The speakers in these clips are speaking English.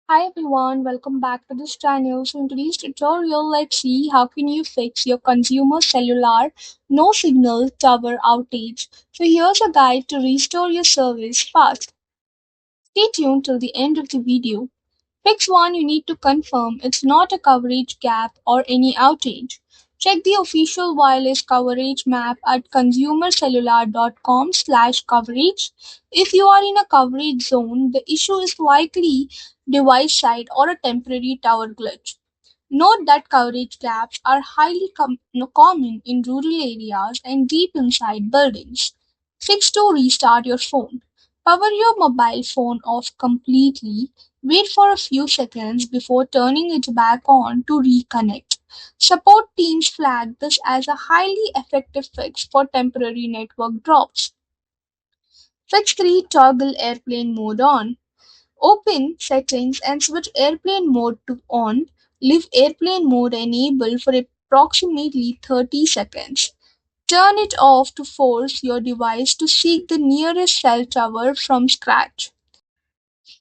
Hi everyone, welcome back to this channel. So in today's tutorial, let's see how can you fix your consumer cellular no signal tower outage. So here's a guide to restore your service fast. Stay tuned till the end of the video. Fix 1, you need to confirm it's not a coverage gap or any outage. Check the official wireless coverage map at consumercellular.com/coverage. If you are in a coverage zone, the issue is likely device side or a temporary tower glitch. Note that coverage gaps are highly common in rural areas and deep inside buildings. Fix to restart your phone. Power your mobile phone off completely. Wait for a few seconds before turning it back on to reconnect. Support teams flag this as a highly effective fix for temporary network drops. Fix 3, toggle airplane mode on. Open Settings and switch airplane mode to on. Leave airplane mode enabled for approximately 30 seconds. Turn it off to force your device to seek the nearest cell tower from scratch.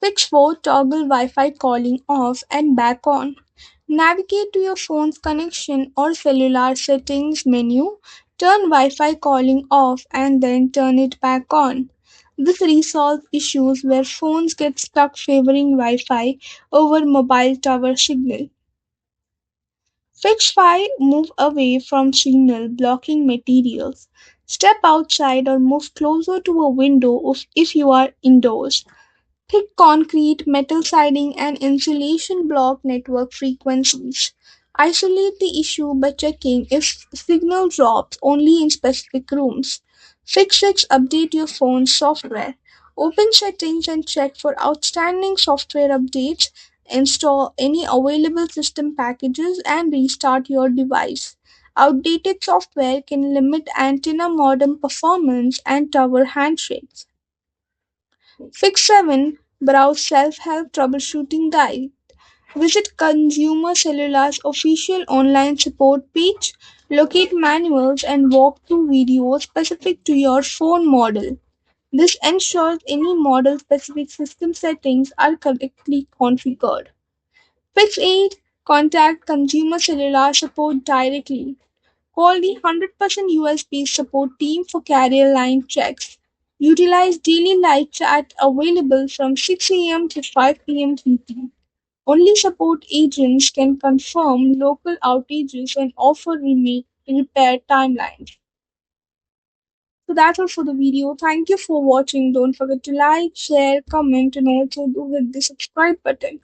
Fix 4, toggle Wi-Fi calling off and back on. Navigate to your phone's connection or cellular settings menu. Turn Wi-Fi calling off and then turn it back on. This resolves issues where phones get stuck favoring Wi-Fi over mobile tower signal. Fix 5, move away from signal blocking materials. Step outside or move closer to a window if you are indoors. Thick concrete, metal siding, and insulation block network frequencies. Isolate the issue by checking if signal drops only in specific rooms. Fix 6, update your phone's software. Open settings and check for outstanding software updates. Install any available system packages and restart your device. Outdated software can limit antenna modem performance and tower handshakes. Fix 7, browse self-help troubleshooting guide. Visit Consumer Cellular's official online support page. Locate manuals and walkthrough videos specific to your phone model. This ensures any model specific system settings are correctly configured. Fix 8, contact Consumer Cellular support directly. Call the 100% USB support team for carrier line checks. Utilize daily live chat available from 6 a.m. to 5 p.m. GMT. Only support agents can confirm local outages and offer repair timelines. So that's all for the video. Thank you for watching. Don't forget to like, share, comment, and also do hit the subscribe button.